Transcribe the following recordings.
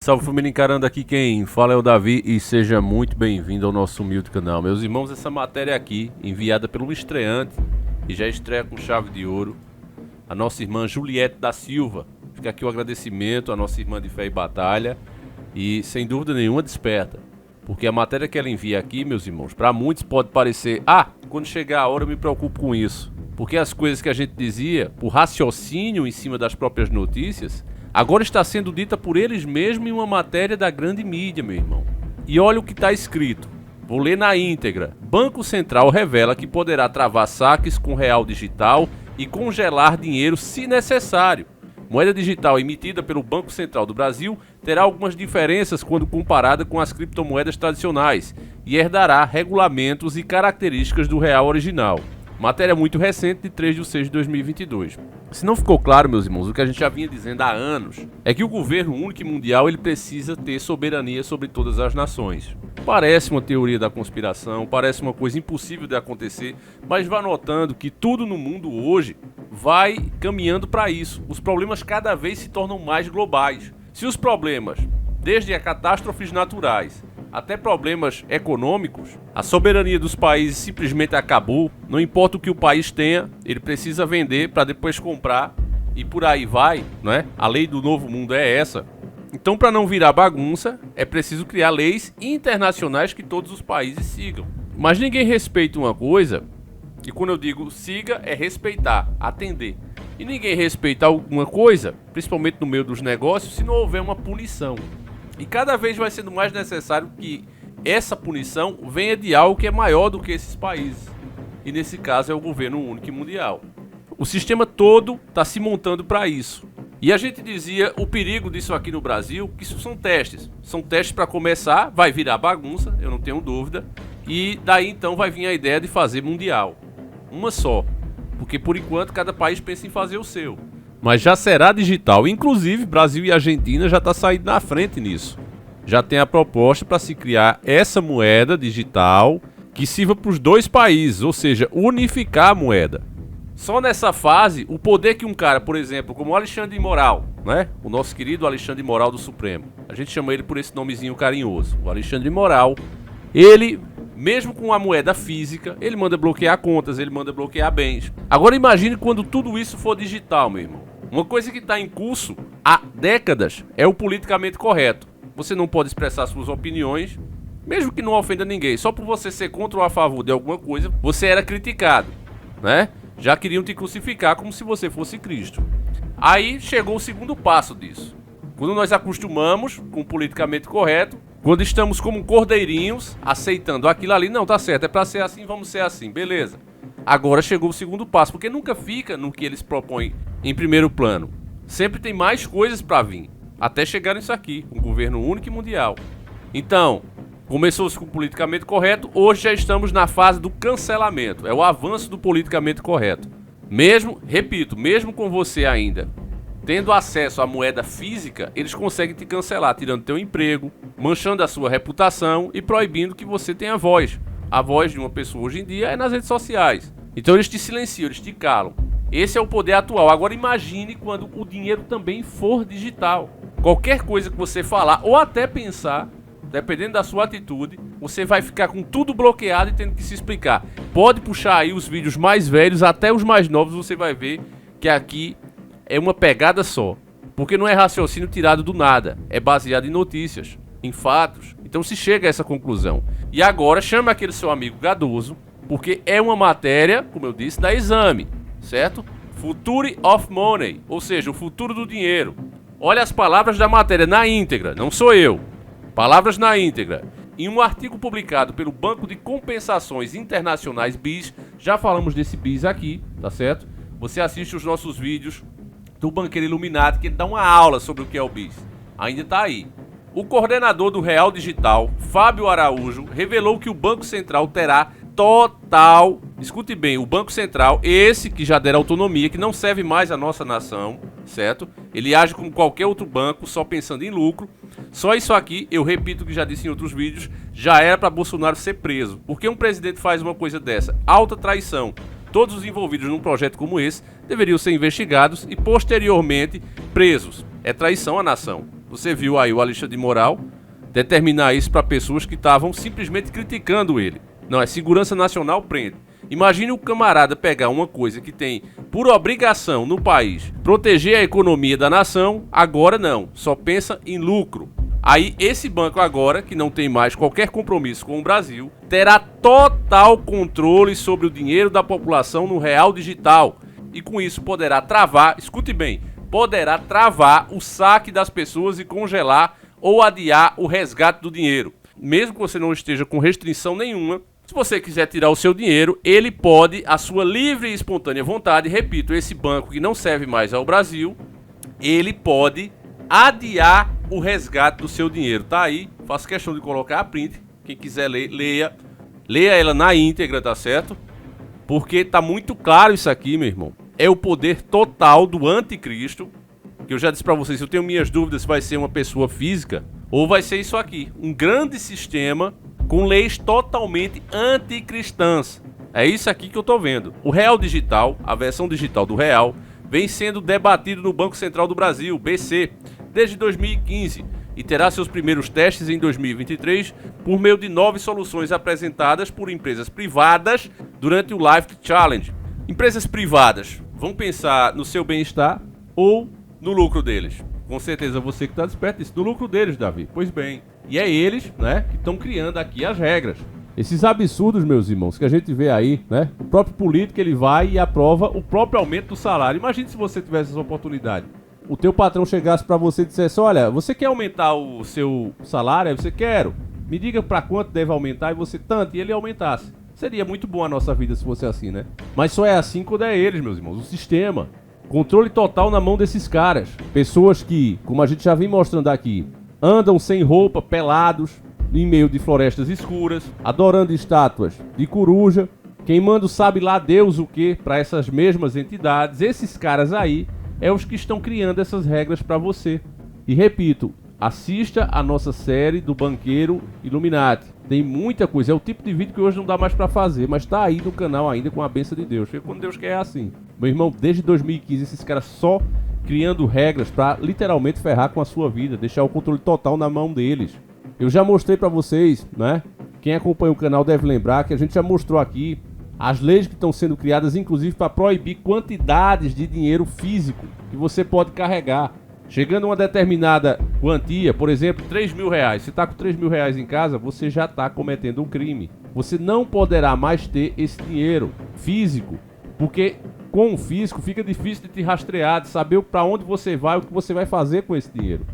Salve família, encarando aqui quem fala é o Davi e seja muito bem-vindo ao nosso humilde canal. Meus irmãos, essa matéria aqui, enviada pelo estreante, e já estreia com chave de ouro, a nossa irmã Juliette da Silva. Fica aqui o agradecimento à nossa irmã de fé e batalha e sem dúvida nenhuma desperta. Porque a matéria que ela envia aqui, meus irmãos, para muitos pode parecer, quando chegar a hora eu me preocupo com isso. Porque as coisas que a gente dizia, por raciocínio em cima das próprias notícias, agora está sendo dita por eles mesmos em uma matéria da grande mídia, meu irmão. E olha o que está escrito. Vou ler na íntegra. Banco Central revela que poderá travar saques com real digital e congelar dinheiro se necessário. Moeda digital emitida pelo Banco Central do Brasil terá algumas diferenças quando comparada com as criptomoedas tradicionais e herdará regulamentos e características do real original. Matéria muito recente de 3 de 6 de 2022. Se não ficou claro, meus irmãos, o que a gente já vinha dizendo há anos é que o governo único e mundial ele precisa ter soberania sobre todas as nações. Parece uma teoria da conspiração, parece uma coisa impossível de acontecer, mas vá notando que tudo no mundo hoje vai caminhando para isso. Os problemas cada vez se tornam mais globais. Se os problemas, desde as catástrofes naturais até problemas econômicos, a soberania dos países simplesmente acabou. Não importa o que o país tenha, ele precisa vender para depois comprar e por aí vai, né? A lei do novo mundo é essa. Então, para não virar bagunça, é preciso criar leis internacionais que todos os países sigam. Mas ninguém respeita uma coisa, e quando eu digo siga, é respeitar, atender. E ninguém respeita alguma coisa, principalmente no meio dos negócios, se não houver uma punição. E cada vez vai sendo mais necessário que essa punição venha de algo que é maior do que esses países. E nesse caso é o governo único e mundial. O sistema todo está se montando para isso. E a gente dizia o perigo disso aqui no Brasil, que isso são testes. São testes para começar, vai virar bagunça, eu não tenho dúvida. E daí então vai vir a ideia de fazer mundial. Uma só. Porque por enquanto cada país pensa em fazer o seu. Mas já será digital, inclusive Brasil e Argentina já está saindo na frente nisso. Já tem a proposta para se criar essa moeda digital que sirva para os dois países, ou seja, unificar a moeda. Só nessa fase, o poder que um cara, por exemplo, como o Alexandre de Moraes, né? O nosso querido Alexandre de Moraes do Supremo, a gente chama ele por esse nomezinho carinhoso, o Alexandre de Moraes, ele, mesmo com a moeda física, ele manda bloquear contas, ele manda bloquear bens. Agora imagine quando tudo isso for digital, meu irmão. Uma coisa que está em curso há décadas é o politicamente correto. Você não pode expressar suas opiniões, mesmo que não ofenda ninguém. Só por você ser contra ou a favor de alguma coisa, você era criticado, né? Já queriam te crucificar como se você fosse Cristo. Aí chegou o segundo passo disso. Quando nós acostumamos com o politicamente correto, quando estamos como cordeirinhos, aceitando aquilo ali, não, tá certo, é pra ser assim, vamos ser assim, beleza. Agora chegou o segundo passo, porque nunca fica no que eles propõem em primeiro plano. Sempre tem mais coisas pra vir, até chegar nisso aqui, um governo único e mundial. Então, começou-se com o politicamente correto, hoje já estamos na fase do cancelamento, é o avanço do politicamente correto. Mesmo, repito, mesmo com você ainda tendo acesso à moeda física, eles conseguem te cancelar, tirando teu emprego, manchando a sua reputação e proibindo que você tenha voz. A voz de uma pessoa hoje em dia é nas redes sociais. Então eles te silenciam, eles te calam. Esse é o poder atual. Agora imagine quando o dinheiro também for digital. Qualquer coisa que você falar ou até pensar, dependendo da sua atitude, você vai ficar com tudo bloqueado e tendo que se explicar. Pode puxar aí os vídeos mais velhos, até os mais novos, você vai ver que aqui é uma pegada só. Porque não é raciocínio tirado do nada. É baseado em notícias, em fatos. Então se chega a essa conclusão. E agora chama aquele seu amigo Gadoso, porque é uma matéria, como eu disse, da Exame, certo? Future of Money, ou seja, o futuro do dinheiro. Olha as palavras da matéria na íntegra, não sou eu. Palavras na íntegra. Em um artigo publicado pelo Banco de Compensações Internacionais BIS, já falamos desse BIS aqui, tá certo? Você assiste os nossos vídeos do Banqueiro Iluminado, que ele dá uma aula sobre o que é o BIS. Ainda tá aí. O coordenador do Real Digital, Fábio Araújo, revelou que o Banco Central terá total... Escute bem, o Banco Central, esse que já dera autonomia, que não serve mais à nossa nação, certo? Ele age como qualquer outro banco, só pensando em lucro. Só isso aqui, eu repito o que já disse em outros vídeos, já era para Bolsonaro ser preso. Por que um presidente faz uma coisa dessa? Alta traição. Todos os envolvidos num projeto como esse deveriam ser investigados e posteriormente presos. É traição à nação. Você viu aí o Alexandre de Moraes determinar isso para pessoas que estavam simplesmente criticando ele. Não, é segurança nacional, prende. Imagine o camarada pegar uma coisa que tem por obrigação no país proteger a economia da nação, agora não, só pensa em lucro. Aí esse banco agora, que não tem mais qualquer compromisso com o Brasil, terá total controle sobre o dinheiro da população no real digital. E com isso poderá travar, escute bem, poderá travar o saque das pessoas e congelar ou adiar o resgate do dinheiro. Mesmo que você não esteja com restrição nenhuma, se você quiser tirar o seu dinheiro, ele pode, à sua livre e espontânea vontade, repito, esse banco que não serve mais ao Brasil, ele pode adiar o resgate do seu dinheiro. Tá aí, faço questão de colocar a print, quem quiser ler, leia ela na íntegra, tá certo? Porque tá muito claro isso aqui, meu irmão. É o poder total do anticristo, que eu já disse pra vocês, eu tenho minhas dúvidas se vai ser uma pessoa física ou vai ser isso aqui, um grande sistema com leis totalmente anticristãs. É isso aqui que eu tô vendo. O Real Digital, a versão digital do Real, vem sendo debatido no Banco Central do Brasil, BC, desde 2015 e terá seus primeiros testes em 2023 por meio de 9 soluções apresentadas por empresas privadas durante o Life Challenge. Empresas privadas vão pensar no seu bem-estar ou no lucro deles? Com certeza você que está desperto disse, no lucro deles, Davi. Pois bem, e é eles, né, que estão criando aqui as regras. Esses absurdos, meus irmãos, que a gente vê aí, né? O próprio político, ele vai e aprova o próprio aumento do salário. Imagine se você tivesse essa oportunidade. O teu patrão chegasse para você e dissesse, olha, você quer aumentar o seu salário? Aí você, quero. Me diga para quanto deve aumentar e você tanto, e ele aumentasse. Seria muito bom a nossa vida se fosse assim, né? Mas só é assim quando é eles, meus irmãos, o sistema. Controle total na mão desses caras. Pessoas que, como a gente já vem mostrando aqui, andam sem roupa, pelados, em meio de florestas escuras, adorando estátuas de coruja, queimando sabe lá Deus o que para essas mesmas entidades. Esses caras aí é os que estão criando essas regras para você. E repito, assista a nossa série do Banqueiro Illuminati. Tem muita coisa, é o tipo de vídeo que hoje não dá mais para fazer, mas tá aí no canal ainda com a bênção de Deus. Porque quando Deus quer é assim. Meu irmão, desde 2015 esses caras só criando regras para literalmente ferrar com a sua vida, deixar o controle total na mão deles. Eu já mostrei para vocês, né? Quem acompanha o canal deve lembrar que a gente já mostrou aqui as leis que estão sendo criadas, inclusive para proibir quantidades de dinheiro físico que você pode carregar. Chegando a uma determinada quantia, por exemplo, 3 mil reais. Se está com 3 mil reais em casa, você já está cometendo um crime. Você não poderá mais ter esse dinheiro físico, porque com o físico fica difícil de te rastrear, de saber para onde você vai, o que você vai fazer com esse dinheiro.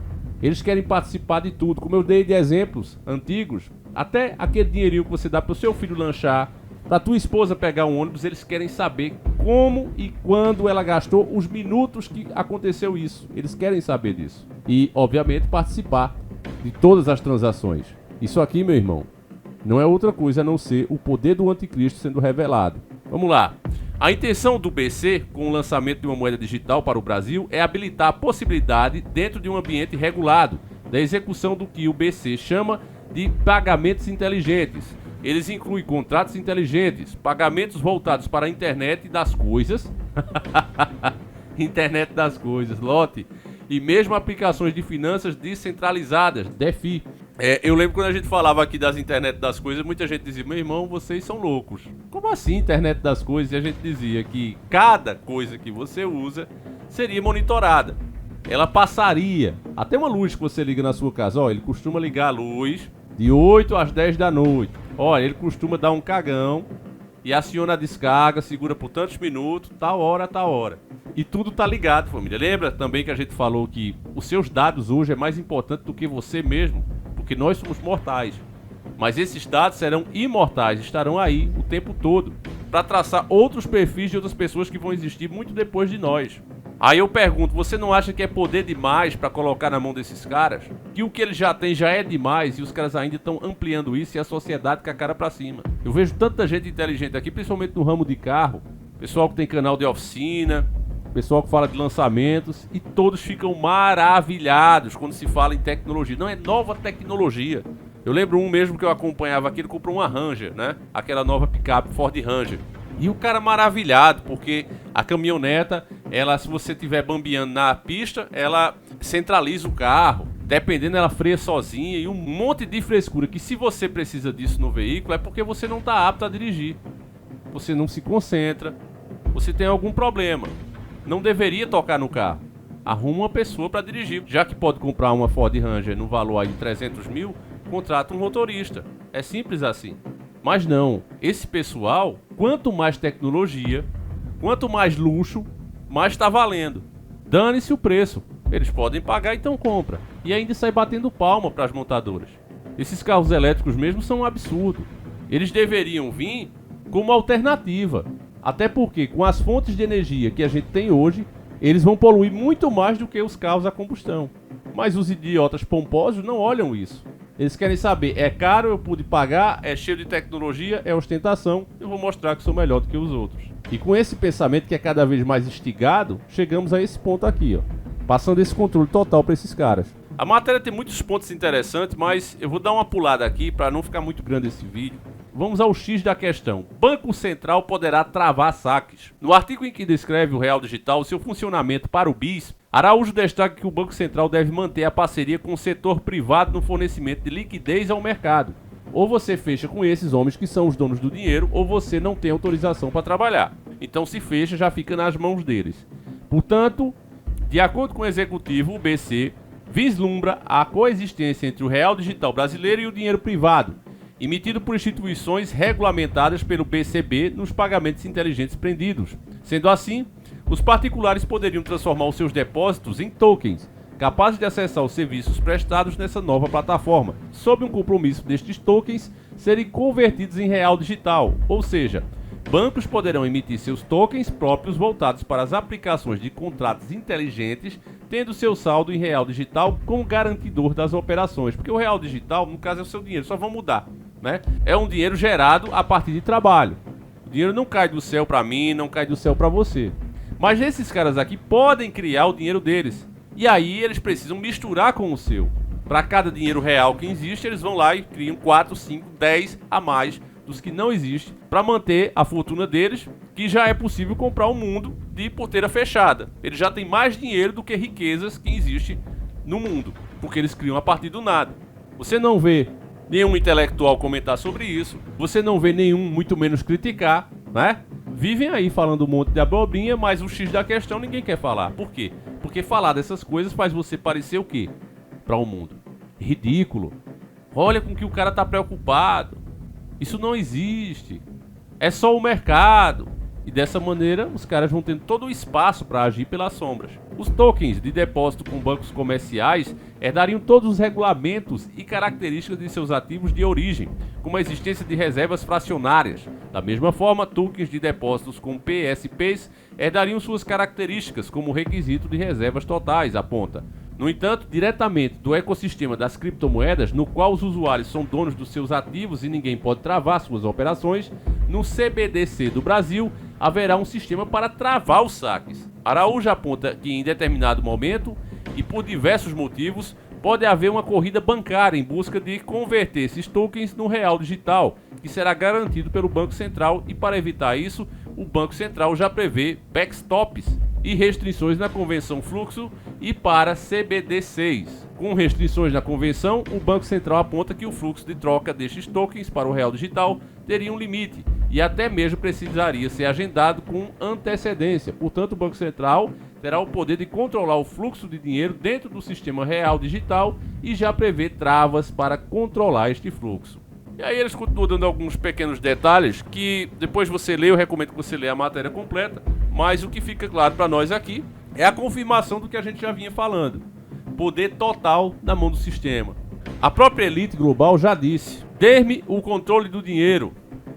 Eles querem participar de tudo, como eu dei de exemplos antigos, até aquele dinheirinho que você dá para o seu filho lanchar, para tua esposa pegar um ônibus, eles querem saber como e quando ela gastou, os minutos que aconteceu isso. Eles querem saber disso. E, obviamente, participar de todas as transações. Isso aqui, meu irmão, não é outra coisa a não ser o poder do anticristo sendo revelado. Vamos lá. A intenção do BC, com o lançamento de uma moeda digital para o Brasil, é habilitar a possibilidade, dentro de um ambiente regulado, da execução do que o BC chama de pagamentos inteligentes. Eles incluem contratos inteligentes, pagamentos voltados para a internet das coisas, internet das coisas, lote, e mesmo aplicações de finanças descentralizadas, DeFi. Eu lembro quando a gente falava aqui das internet das coisas, muita gente dizia, meu irmão, vocês são loucos. Como assim internet das coisas? E a gente dizia que cada coisa que você usa seria monitorada. Ela passaria, até uma luz que você liga na sua casa, ó, ele costuma ligar a luz de 8 às 10 da noite. Olha, ele costuma dar um cagão e aciona a descarga, segura por tantos minutos, tal hora. E tudo tá ligado, família. Lembra também que a gente falou que os seus dados hoje é mais importante do que você mesmo, porque nós somos mortais. Mas esses dados serão imortais, estarão aí o tempo todo, para traçar outros perfis de outras pessoas que vão existir muito depois de nós. Aí eu pergunto, você não acha que é poder demais para colocar na mão desses caras? Que o que eles já têm já é demais e os caras ainda estão ampliando isso e a sociedade com a cara para cima. Eu vejo tanta gente inteligente aqui, principalmente no ramo de carro, pessoal que tem canal de oficina, pessoal que fala de lançamentos, e todos ficam maravilhados quando se fala em tecnologia. Não é nova tecnologia. Eu lembro um mesmo que eu acompanhava aqui, ele comprou uma Ranger, né? Aquela nova picape Ford Ranger. E o cara maravilhado, porque a caminhoneta, ela, se você estiver bambeando na pista, ela centraliza o carro. Dependendo, ela freia sozinha e um monte de frescura que se você precisa disso no veículo é porque você não está apto a dirigir. Você não se concentra, você tem algum problema. Não deveria tocar no carro. Arruma uma pessoa para dirigir. Já que pode comprar uma Ford Ranger no valor aí de 300 mil, contrata um motorista. É simples assim. Mas não, esse pessoal, quanto mais tecnologia, quanto mais luxo, mais está valendo. Dane-se o preço. Eles podem pagar, então compra. E ainda sai batendo palma para as montadoras. Esses carros elétricos mesmo são um absurdo. Eles deveriam vir como alternativa. Até porque com as fontes de energia que a gente tem hoje, eles vão poluir muito mais do que os carros a combustão. Mas os idiotas pomposos não olham isso. Eles querem saber, é caro, eu pude pagar, é cheio de tecnologia, é ostentação, eu vou mostrar que sou melhor do que os outros. E com esse pensamento que é cada vez mais instigado, chegamos a esse ponto aqui, ó, passando esse controle total para esses caras. A matéria tem muitos pontos interessantes, mas eu vou dar uma pulada aqui para não ficar muito grande esse vídeo. Vamos ao X da questão. Banco Central poderá travar saques. No artigo em que descreve o Real Digital seu funcionamento para o BIS, Araújo destaca que o Banco Central deve manter a parceria com o setor privado no fornecimento de liquidez ao mercado. Ou você fecha com esses homens que são os donos do dinheiro, ou você não tem autorização para trabalhar. Então se fecha, já fica nas mãos deles. Portanto, de acordo com o executivo, o BC vislumbra a coexistência entre o Real Digital brasileiro e o dinheiro privado, emitido por instituições regulamentadas pelo BCB nos pagamentos inteligentes prendidos. Sendo assim, os particulares poderiam transformar os seus depósitos em tokens, capazes de acessar os serviços prestados nessa nova plataforma, sob um compromisso destes tokens serem convertidos em real digital, ou seja, bancos poderão emitir seus tokens próprios voltados para as aplicações de contratos inteligentes, tendo seu saldo em real digital como garantidor das operações, porque o real digital, no caso, é o seu dinheiro, só vão mudar, né? É um dinheiro gerado a partir de trabalho. O dinheiro não cai do céu para mim, não cai do céu para você. Mas esses caras aqui podem criar o dinheiro deles. E aí eles precisam misturar com o seu. Para cada dinheiro real que existe, eles vão lá e criam 4, 5, 10 a mais dos que não existem, para manter a fortuna deles, que já é possível comprar o mundo de porteira fechada. Eles já têm mais dinheiro do que riquezas que existem no mundo, porque eles criam a partir do nada. Você não vê nenhum intelectual comentar sobre isso, você não vê nenhum, muito menos criticar, né? Vivem aí falando um monte de abobrinha, mas o X da questão ninguém quer falar. Por quê? Porque falar dessas coisas faz você parecer o quê? Para o mundo. Ridículo. Olha com que o cara tá preocupado. Isso não existe. É só o mercado. E dessa maneira, os caras vão tendo todo o espaço para agir pelas sombras. Os tokens de depósito com bancos comerciais herdariam todos os regulamentos e características de seus ativos de origem, como a existência de reservas fracionárias. Da mesma forma, tokens de depósitos com PSPs herdariam suas características como requisito de reservas totais, aponta. No entanto, diretamente do ecossistema das criptomoedas, no qual os usuários são donos dos seus ativos e ninguém pode travar suas operações, no CBDC do Brasil haverá um sistema para travar os saques. Araújo aponta que em determinado momento, e por diversos motivos, pode haver uma corrida bancária em busca de converter esses tokens no real digital, que será garantido pelo Banco Central, e para evitar isso, o Banco Central já prevê backstops e restrições na Convenção Fluxo e para CBDCs. Com restrições na convenção, o Banco Central aponta que o fluxo de troca destes tokens para o real digital teria um limite e até mesmo precisaria ser agendado com antecedência. Portanto, o Banco Central terá o poder de controlar o fluxo de dinheiro dentro do sistema real digital e já prevê travas para controlar este fluxo. E aí eles continuam dando alguns pequenos detalhes que depois você lê, eu recomendo que você leia a matéria completa, mas o que fica claro para nós aqui é a confirmação do que a gente já vinha falando. Poder total na mão do sistema. A própria elite global já disse: dê-me o controle do dinheiro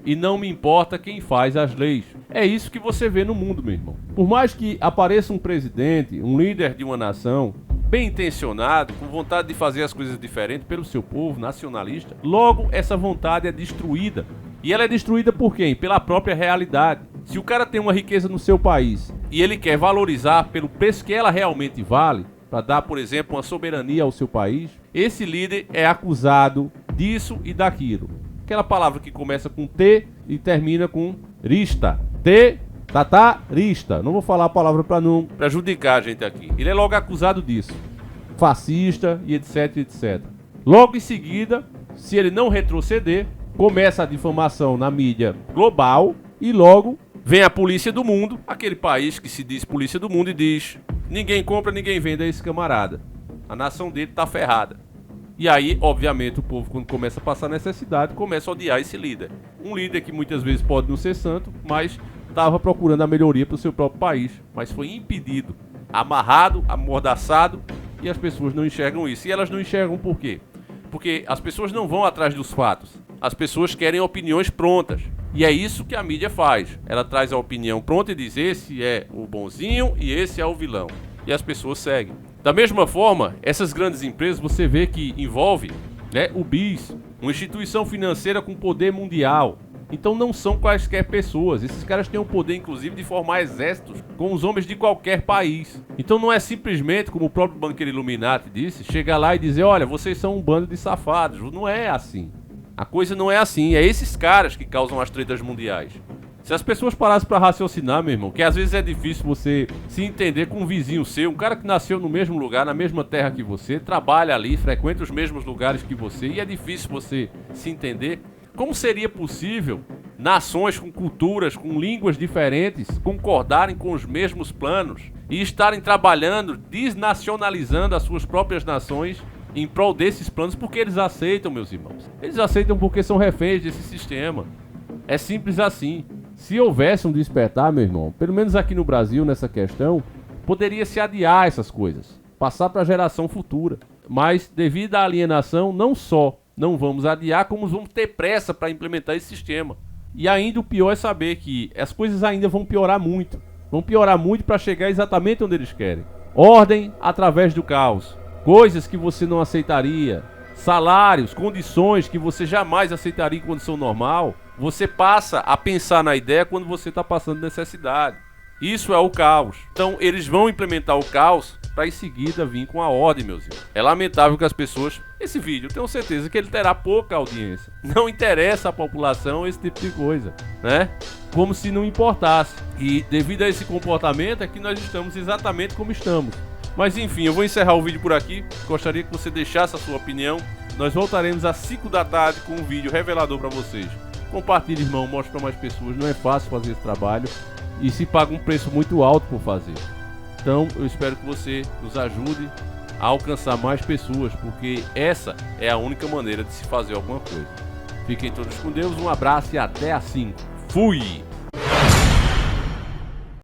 e não me importa quem faz as leis. É isso que você vê no mundo, meu irmão. Por mais que apareça um presidente, um líder de uma nação, bem intencionado, com vontade de fazer as coisas diferentes pelo seu povo, nacionalista, logo essa vontade é destruída. E ela é destruída por quem? Pela própria realidade. Se o cara tem uma riqueza no seu país e ele quer valorizar pelo preço que ela realmente vale, para dar, por exemplo, uma soberania ao seu país, esse líder é acusado disso e daquilo. Aquela palavra que começa com T e termina com rista. Rista. Não vou falar a palavra para não prejudicar a gente aqui. Ele é logo acusado disso. fascista e etc, etc. Logo em seguida, se ele não retroceder, começa a difamação na mídia global e logo vem a polícia do mundo, aquele país que se diz polícia do mundo e diz: ninguém compra, ninguém vende a esse camarada. A nação dele tá ferrada. E aí, obviamente, o povo, quando começa a passar necessidade, começa a odiar esse líder. Um líder que muitas vezes pode não ser santo, mas estava procurando a melhoria para o seu próprio país. Mas foi impedido, amarrado, amordaçado, e as pessoas não enxergam isso. E elas não enxergam por quê? Porque as pessoas não vão atrás dos fatos. As pessoas querem opiniões prontas. E é isso que a mídia faz. Ela traz a opinião pronta e diz: esse é o bonzinho e esse é o vilão. E as pessoas seguem. Da mesma forma, essas grandes empresas, você vê que envolve, né, o BIS, uma instituição financeira com poder mundial. Então não são quaisquer pessoas. Esses caras têm o poder, inclusive, de formar exércitos com os homens de qualquer país. Então não é simplesmente, como o próprio banqueiro Illuminati disse, chegar lá e dizer: olha, vocês são um bando de safados. Não é assim. A coisa não é assim. É esses caras que causam as tretas mundiais. Se as pessoas parassem pra raciocinar, meu irmão, que às vezes é difícil você se entender com um vizinho seu, um cara que nasceu no mesmo lugar, na mesma terra que você, trabalha ali, frequenta os mesmos lugares que você, e é difícil você se entender. Como seria possível nações com culturas, com línguas diferentes, concordarem com os mesmos planos e estarem trabalhando, desnacionalizando as suas próprias nações em prol desses planos? Porque eles aceitam, meus irmãos. Eles aceitam porque são reféns desse sistema. É simples assim. Se houvesse um despertar, meu irmão, pelo menos aqui no Brasil, nessa questão, poderia se adiar essas coisas, passar para a geração futura. Mas, devido à alienação, não só não vamos adiar, como vamos ter pressa para implementar esse sistema. E ainda o pior é saber que as coisas ainda vão piorar muito. Vão piorar muito para chegar exatamente onde eles querem. Ordem através do caos. Coisas que você não aceitaria. Salários, condições que você jamais aceitaria em condição normal. Você passa a pensar na ideia quando você está passando necessidade. Isso é o caos. Então eles vão implementar o caos para em seguida vir com a ordem, meus irmãos. É lamentável que as pessoas... Esse vídeo, eu tenho certeza que ele terá pouca audiência. Não interessa à população esse tipo de coisa, né? Como se não importasse. E devido a esse comportamento é que nós estamos exatamente como estamos. Mas enfim, eu vou encerrar o vídeo por aqui. Gostaria que você deixasse a sua opinião. Nós voltaremos às 5 da tarde com um vídeo revelador para vocês. Compartilhe, irmão, mostre para mais pessoas. Não é fácil fazer esse trabalho e se paga um preço muito alto por fazer. Então eu espero que você nos ajude a alcançar mais pessoas, porque essa é a única maneira de se fazer alguma coisa. Fiquem todos com Deus, um abraço e até às 5. Fui!